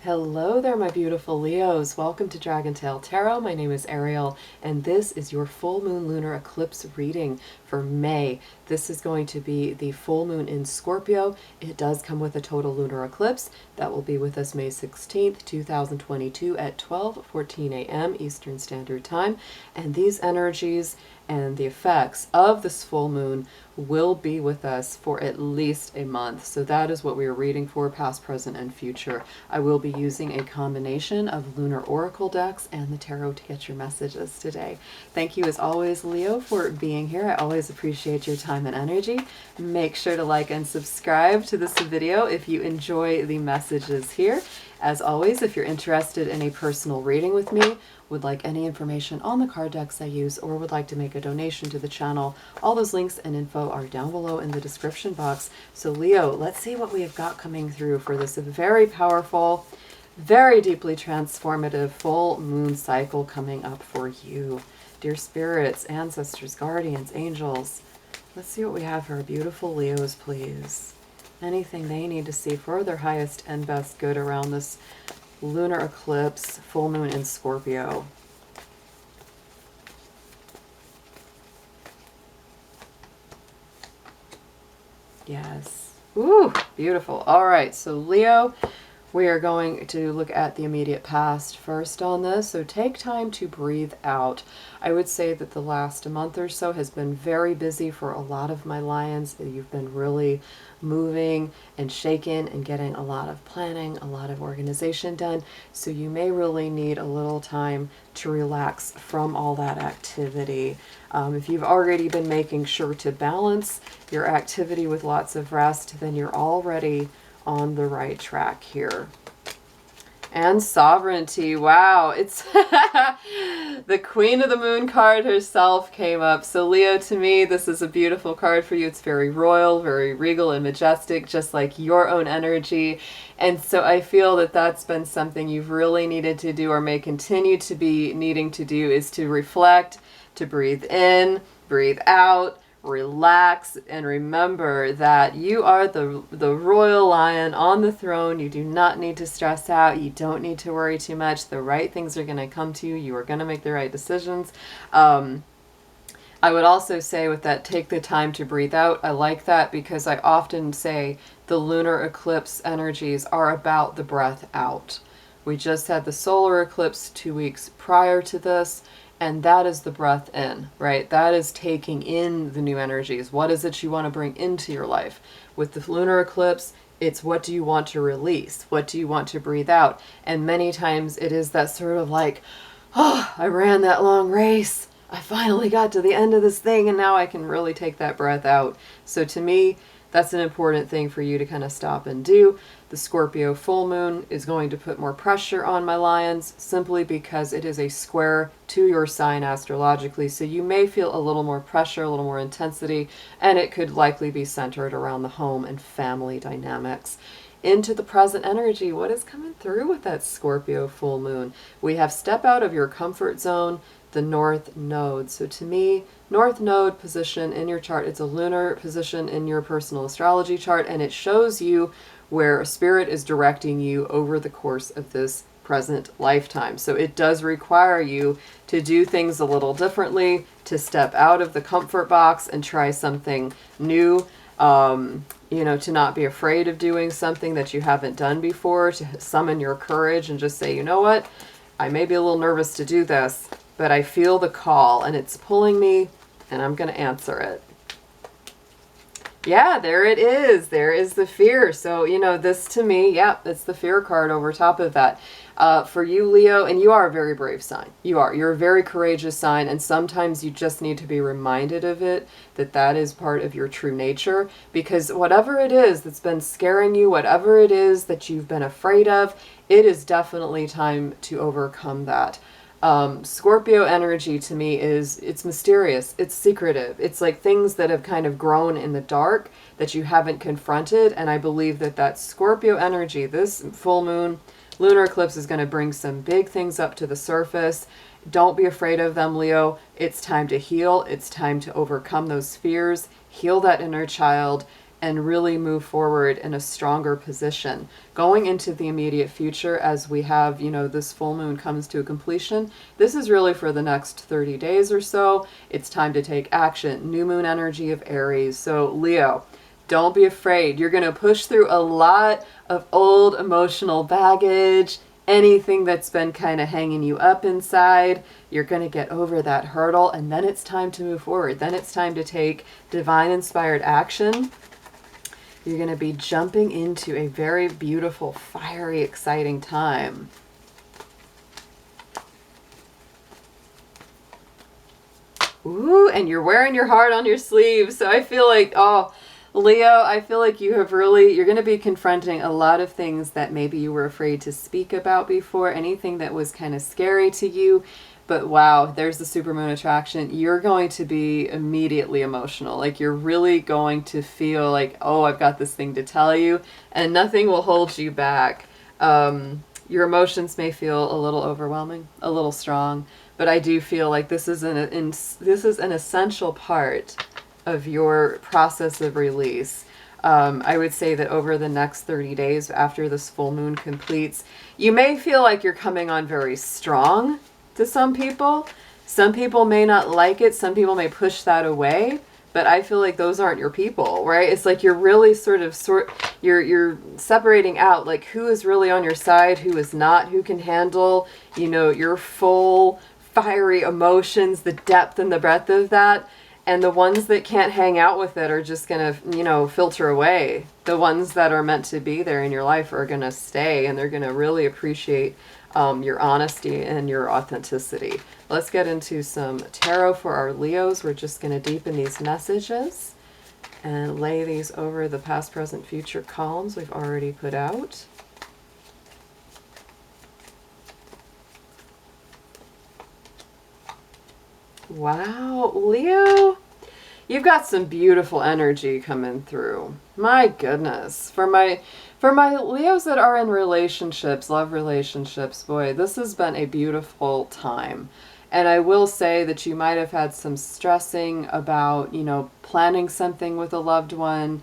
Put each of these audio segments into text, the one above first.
Hello there, my beautiful Leos. Welcome to Dragon Tail Tarot. My name is Ariel, and this is your full moon lunar eclipse reading for May. This is going to be the full moon in Scorpio. It does come with a total lunar eclipse. That will be with us May 16th, 2022 at 12:14 a.m. Eastern Standard Time. And these energies and the effects of this full moon will be with us for at least a month. So that is what we are reading for, past, present, and future. I will be using a combination of lunar oracle decks and the tarot to get your messages today. Thank you as always, Leo, for being here. I always appreciate your time and energy. Make sure to like and subscribe to this video if you enjoy the messages here. As always, if you're interested in a personal reading with me, would like any information on the card decks I use, or would like to make a donation to the channel, all those links and info are down below in the description box. So Leo, let's see what we have got coming through for this very powerful, very deeply transformative full moon cycle coming up for you. Dear spirits, ancestors, guardians, angels, let's see what we have for our beautiful Leos, please. Anything they need to see for their highest and best good around this lunar eclipse, full moon in Scorpio. Yes. Ooh, beautiful. All right, so Leo, we are going to look at the immediate past first on this. So take time to breathe out. I would say that the last month or so has been very busy for a lot of my lions. You've been really moving and shaking and getting a lot of planning, a lot of organization done. So you may really need a little time to relax from all that activity. If you've already been making sure to balance your activity with lots of rest, then you're already on the right track here. And sovereignty. Wow, it's the Queen of the Moon card herself came up. So Leo, to me, this is a beautiful card for you. It's very royal, very regal and majestic, just like your own energy. And so I feel that that's been something you've really needed to do, or may continue to be needing to do, is to reflect, to breathe in, breathe out, relax, and remember that you are the royal lion on the throne. You do not need to stress out. You don't need to worry too much. The right things are going to come to you. You are going to make the right decisions. I would also say with that, take the time to breathe out. I like that because I often say the lunar eclipse energies are about the breath out. We just had the solar eclipse 2 weeks prior to this, and that is the breath in, right? That is taking in the new energies. What is it you want to bring into your life? With the lunar eclipse, it's what do you want to release? What do you want to breathe out? And many times it is that sort of like, oh, I ran that long race. I finally got to the end of this thing, and now I can really take that breath out. So to me, that's an important thing for you to kind of stop and do. The Scorpio full moon is going to put more pressure on my lions simply because it is a square to your sign astrologically. So you may feel a little more pressure, a little more intensity, and it could likely be centered around the home and family dynamics. Into the present energy, what is coming through with that Scorpio full moon? We have step out of your comfort zone, the North Node. So to me, North Node position in your chart, it's a lunar position in your personal astrology chart, and it shows you where Spirit is directing you over the course of this present lifetime. So it does require you to do things a little differently, to step out of the comfort box and try something new. You know, to not be afraid of doing something that you haven't done before, to summon your courage and just say, you know what, I may be a little nervous to do this, but I feel the call and it's pulling me and I'm going to answer it. Yeah, there it is. There is the fear. So, you know, this to me, yeah, it's the fear card over top of that. For you, Leo, and you are a very brave sign. You're a very courageous sign, and sometimes you just need to be reminded of it, that that is part of your true nature, because whatever it is that's been scaring you, whatever it is that you've been afraid of, it is definitely time to overcome that. Scorpio energy to me it's mysterious, it's secretive, it's like things that have kind of grown in the dark that you haven't confronted, and I believe that that Scorpio energy, this full moon lunar eclipse, is going to bring some big things up to the surface. Don't be afraid of them, Leo. It's time to heal. It's time to overcome those fears, heal that inner child, and really move forward in a stronger position. Going into the immediate future, as we have, this full moon comes to a completion, this is really for the next 30 days or so. It's time to take action. New moon energy of Aries. So Leo, don't be afraid. You're going to push through a lot of old emotional baggage, anything that's been kind of hanging you up inside. You're going to get over that hurdle, and then it's time to move forward. Then it's time to take divine inspired action. You're going to be jumping into a very beautiful, fiery, exciting time. Ooh, and you're wearing your heart on your sleeve. So I feel like, oh, Leo, I feel like you're going to be confronting a lot of things that maybe you were afraid to speak about before, anything that was kind of scary to you. But wow, there's the supermoon attraction. You're going to be immediately emotional. Like, you're really going to feel like, oh, I've got this thing to tell you, and nothing will hold you back. Your emotions may feel a little overwhelming, a little strong, but I do feel like this is an essential part of your process of release. I would say that over the next 30 days after this full moon completes, you may feel like you're coming on very strong to some people. Some people may not like it. Some people may push that away, but I feel like those aren't your people, right? It's like you're really you're separating out like who is really on your side, who is not, who can handle, your full fiery emotions, the depth and the breadth of that. And the ones that can't hang out with it are just going to, filter away. The ones that are meant to be there in your life are going to stay, and they're going to really appreciate your honesty and your authenticity. Let's get into some tarot for our Leos. We're just going to deepen these messages and lay these over the past, present, future columns we've already put out. Wow, Leo, you've got some beautiful energy coming through. My goodness. For my Leos that are in relationships, love relationships, boy, this has been a beautiful time. And I will say that you might have had some stressing about, planning something with a loved one.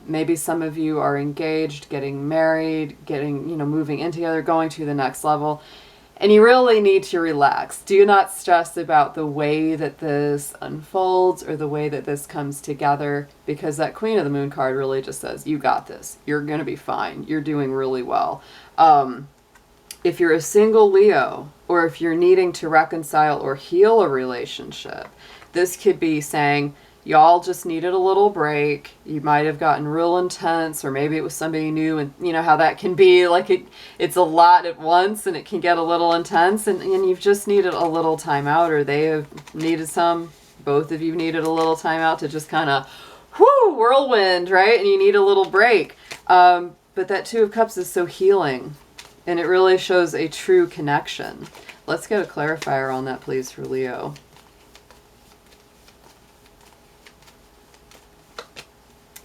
Maybe some of you are engaged, getting married, moving in together, going to the next level. And you really need to relax. Do not stress about the way that this unfolds or the way that this comes together, because that Queen of the Moon card really just says, you got this. You're going to be fine. You're doing really well. If you're a single Leo, or if you're needing to reconcile or heal a relationship, this could be saying, y'all just needed a little break. You might have gotten real intense, or maybe it was somebody new, and you know how that can be, like it's a lot at once and it can get a little intense, and you've just needed a little time out, or they have needed both of you needed a little time out to just kind of whirlwind, right? And you need a little break. But that Two of Cups is so healing, and it really shows a true connection. Let's get a clarifier on that, please, for Leo.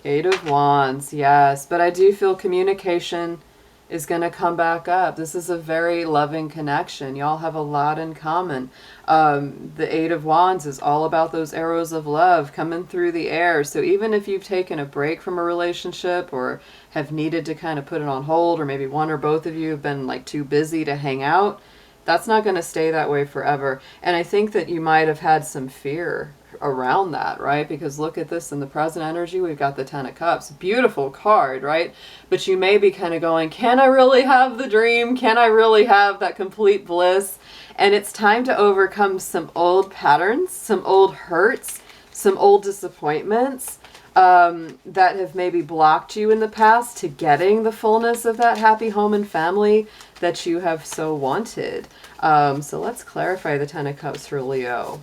Eight of Wands, yes. But I do feel communication is going to come back up. This is a very loving connection. Y'all have a lot in common. The Eight of Wands is all about those arrows of love coming through the air. So even if you've taken a break from a relationship or have needed to kind of put it on hold, or maybe one or both of you have been like too busy to hang out, that's not going to stay that way forever. And I think that you might have had some fear around that, right? Because look at this in the present energy, we've got the Ten of Cups. Beautiful card, right? But you may be kind of going, can I really have the dream? Can I really have that complete bliss? And it's time to overcome some old patterns, some old hurts, some old disappointments that have maybe blocked you in the past to getting the fullness of that happy home and family that you have so wanted. So let's clarify the Ten of Cups for Leo.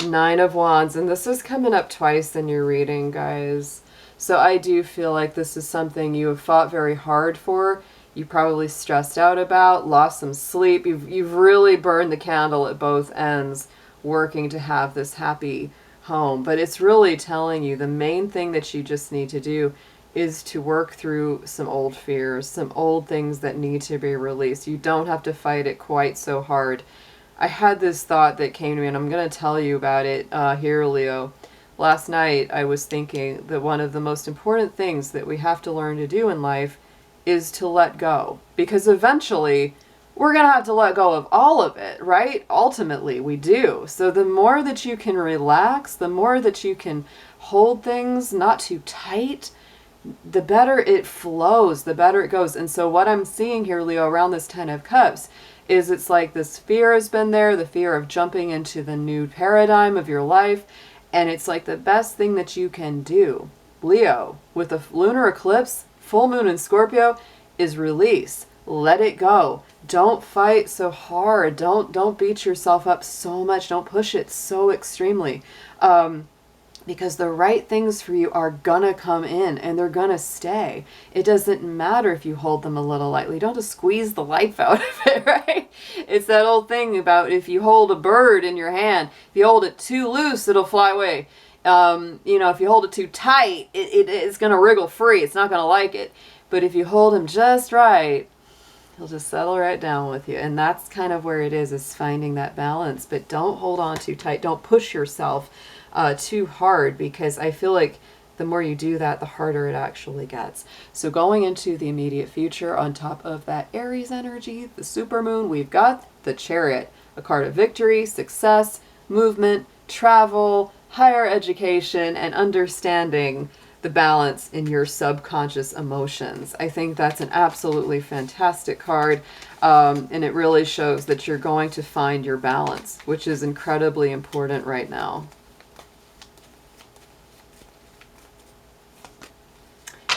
Nine of Wands, and this is coming up twice in your reading, guys. So I do feel like this is something you have fought very hard for. You probably stressed out about, lost some sleep. You've really burned the candle at both ends working to have this happy home. But it's really telling you the main thing that you just need to do is to work through some old fears, some old things that need to be released. You don't have to fight it quite so hard. I had this thought that came to me, and I'm going to tell you about it here, Leo. Last night, I was thinking that one of the most important things that we have to learn to do in life is to let go. Because eventually, we're going to have to let go of all of it, right? Ultimately, we do. So the more that you can relax, the more that you can hold things not too tight, the better it flows, the better it goes. And so what I'm seeing here, Leo, around this 10 of Cups, is it's like this fear has been there, the fear of jumping into the new paradigm of your life. And it's like the best thing that you can do, Leo, with a lunar eclipse, full moon in Scorpio, is release. Let it go. Don't fight so hard. Don't beat yourself up so much. Don't push it so extremely. Because the right things for you are gonna come in and they're gonna stay. It doesn't matter if you hold them a little lightly. Don't just squeeze the life out of it, right? It's that old thing about if you hold a bird in your hand, if you hold it too loose, it'll fly away. If you hold it too tight, it's gonna wriggle free. It's not gonna like it. But if you hold him just right, he'll just settle right down with you. And that's kind of where it is finding that balance. But don't hold on too tight. Don't push yourself too hard, because I feel like the more you do that, the harder it actually gets. So going into the immediate future, on top of that Aries energy, the supermoon, we've got the Chariot, a card of victory, success, movement, travel, higher education, and understanding the balance in your subconscious emotions. I think that's an absolutely fantastic card, and it really shows that you're going to find your balance, which is incredibly important right now.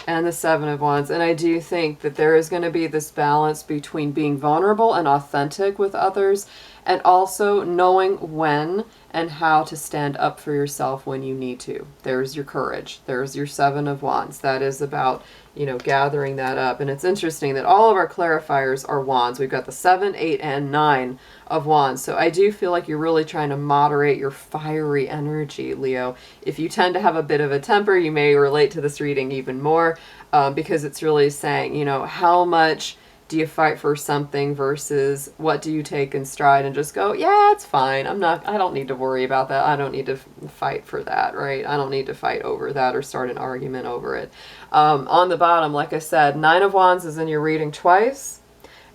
And the Seven of Wands. And I do think that there is going to be this balance between being vulnerable and authentic with others, and also knowing when and how to stand up for yourself when you need to. There's your courage. There's your Seven of Wands. That is about, gathering that up. And it's interesting that all of our clarifiers are wands. We've got the 7, 8, and 9 of wands. So I do feel like you're really trying to moderate your fiery energy, Leo. If you tend to have a bit of a temper, you may relate to this reading even more, because it's really saying, how much do you fight for something versus what do you take in stride and just go, yeah, it's fine. I don't need to worry about that. I don't need to fight for that, right? I don't need to fight over that or start an argument over it. On the bottom, like I said, 9 of Wands is in your reading twice.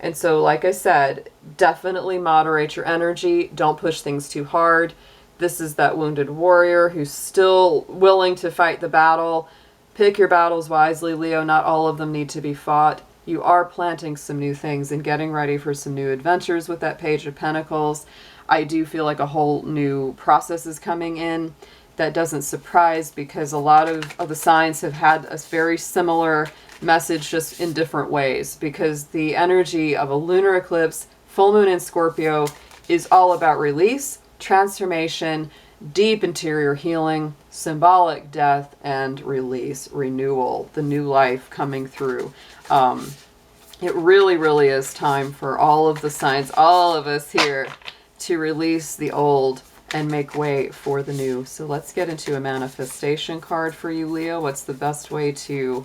And so, like I said, definitely moderate your energy. Don't push things too hard. This is that wounded warrior who's still willing to fight the battle. Pick your battles wisely, Leo. Not all of them need to be fought. You are planting some new things and getting ready for some new adventures with that Page of Pentacles. I do feel like a whole new process is coming in. That doesn't surprise, because a lot of the signs have had a very similar message, just in different ways, because the energy of a lunar eclipse, full moon in Scorpio, is all about release, transformation, deep interior healing, symbolic death, and release, renewal, the new life coming through. It really, really is time for all of the signs, all of us here, to release the old and make way for the new. So let's get into a manifestation card for you, Leo. What's the best way to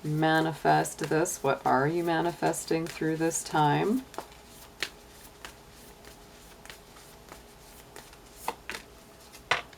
manifest this? What are you manifesting through this time?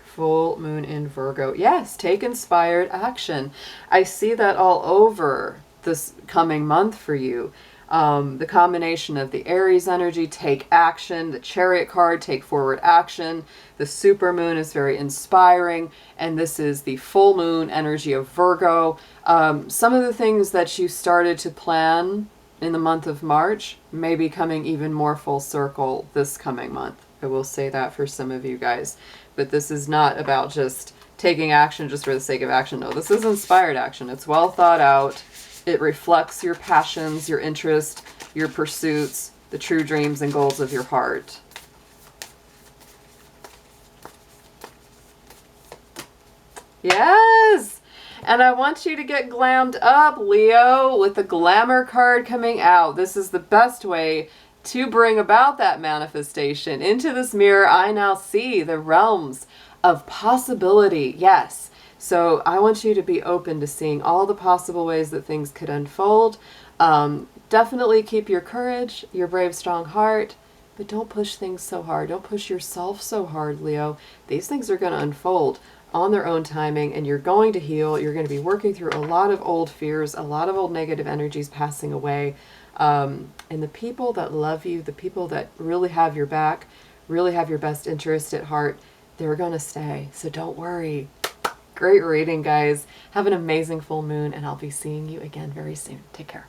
Full moon in Virgo. Yes, take inspired action. I see that all over this coming month for you. The combination of the Aries energy, take action, the Chariot card, take forward action. The super moon is very inspiring, and this is the full moon energy of Virgo. Some of the things that you started to plan in the month of March may be coming even more full circle this coming month. I will say that for some of you guys. But this is not about just taking action just for the sake of action. No, this is inspired action. It's well thought out. It reflects your passions, your interests, your pursuits, the true dreams and goals of your heart. Yes! And I want you to get glammed up, Leo, with the glamour card coming out. This is the best way to bring about that manifestation. Into this mirror, I now see the realms of possibility. Yes. So I want you to be open to seeing all the possible ways that things could unfold. Definitely keep your courage, your brave, strong heart, but don't push things so hard. Don't push yourself so hard, Leo. These things are going to unfold on their own timing, and you're going to heal. You're going to be working through a lot of old fears, a lot of old negative energies passing away. And the people that love you, the people that really have your back, really have your best interest at heart, they're going to stay. So don't worry. Great reading, guys. Have an amazing full moon, and I'll be seeing you again very soon. Take care.